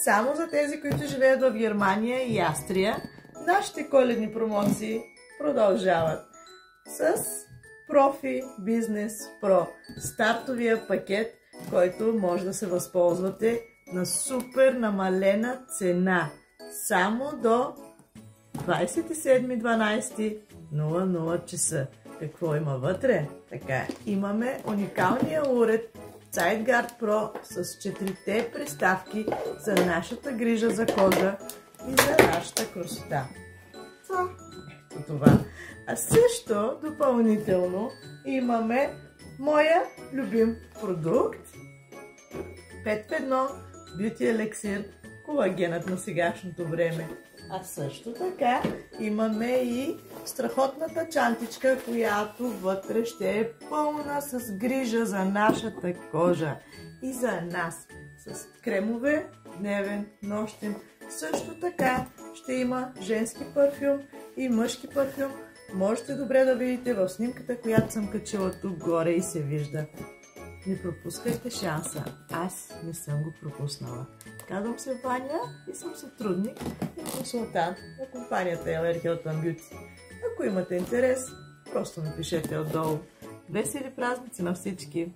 само за тези, които живеят в Германия и Австрия, нашите коледни промоции продължават с Профи Бизнес Про, стартовия пакет, който може да се възползвате на супер намалена цена. Само до 27.12.00 часа. Какво има вътре? Така, имаме уникалния уред Zeitguard Pro с 4-те приставки за нашата грижа за кожа и за нашата красота. Ето това. А също допълнително имаме моя любим продукт 5 в 1 Beauty Elixir, колагенът на сегашното време. А също така имаме и страхотната чантичка, която вътре ще е пълна с грижа за нашата кожа и за нас. С кремове, дневен, нощен. Също така ще има женски парфюм и мъжки парфюм. Можете добре да видите в снимката, която съм качила тук горе и се вижда. Не пропускайте шанса. Аз не съм го пропуснала. Казвам се Ваня и съм сътрудник и консултант на компанията LR Hilton Beauty. Ако имате интерес, просто напишете отдолу. Весели празници на всички!